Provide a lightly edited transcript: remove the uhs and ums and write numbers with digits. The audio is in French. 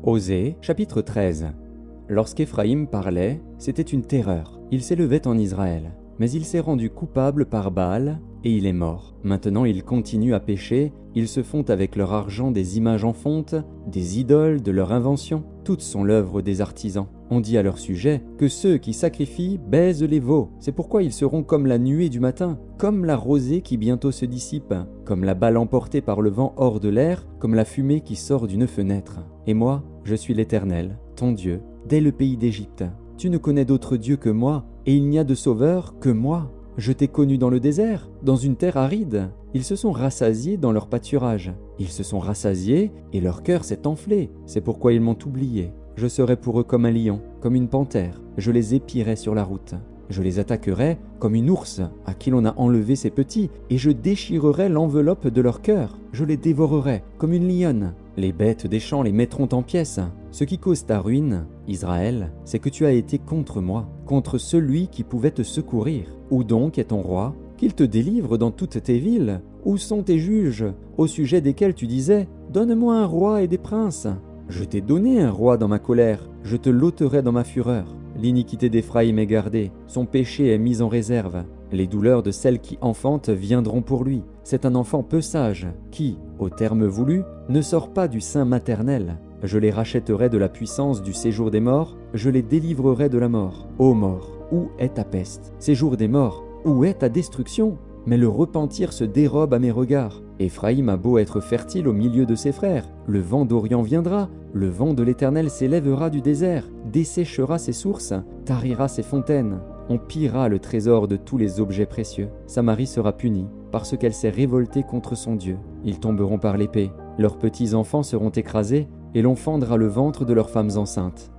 Osée, chapitre 13. Lorsqu'Éphraïm parlait, c'était une terreur. Il s'élevait en Israël. Mais il s'est rendu coupable par Baal, et il est mort. Maintenant ils continuent à pécher, ils se font avec leur argent des images en fonte, des idoles de leur invention. Toutes sont l'œuvre des artisans. On dit à leur sujet que ceux qui sacrifient baisent les veaux. C'est pourquoi ils seront comme la nuée du matin, comme la rosée qui bientôt se dissipe, comme la balle emportée par le vent hors de l'air, comme la fumée qui sort d'une fenêtre. Et moi, je suis l'Éternel, ton Dieu, dès le pays d'Égypte. Tu ne connais d'autre Dieu que moi, et il n'y a de sauveur que moi. Je t'ai connu dans le désert, dans une terre aride. Ils se sont rassasiés dans leur pâturage. Ils se sont rassasiés, et leur cœur s'est enflé. C'est pourquoi ils m'ont oublié. Je serai pour eux comme un lion, comme une panthère. Je les épierai sur la route. Je les attaquerai comme une ours à qui l'on a enlevé ses petits, et je déchirerai l'enveloppe de leur cœur. Je les dévorerai comme une lionne. Les bêtes des champs les mettront en pièces. Ce qui cause ta ruine, Israël, c'est que tu as été contre moi, contre celui qui pouvait te secourir. Où donc est ton roi? Qu'il te délivre dans toutes tes villes. Où sont tes juges, au sujet desquels tu disais « Donne-moi un roi et des princes ». Je t'ai donné un roi dans ma colère, je te l'ôterai dans ma fureur. L'iniquité d'Éphraïm est gardée, son péché est mis en réserve. Les douleurs de celle qui enfante viendront pour lui. C'est un enfant peu sage, qui, au terme voulu, ne sort pas du sein maternel. Je les rachèterai de la puissance du séjour des morts, je les délivrerai de la mort. Ô mort, où est ta peste? Séjour des morts, où est ta destruction? Mais le repentir se dérobe à mes regards. Éphraïm a beau être fertile au milieu de ses frères, le vent d'Orient viendra, le vent de l'Éternel s'élèvera du désert, desséchera ses sources, tarira ses fontaines. On pillera le trésor de tous les objets précieux. Samarie sera punie, parce qu'elle s'est révoltée contre son Dieu. Ils tomberont par l'épée, leurs petits enfants seront écrasés, et l'on fendra le ventre de leurs femmes enceintes.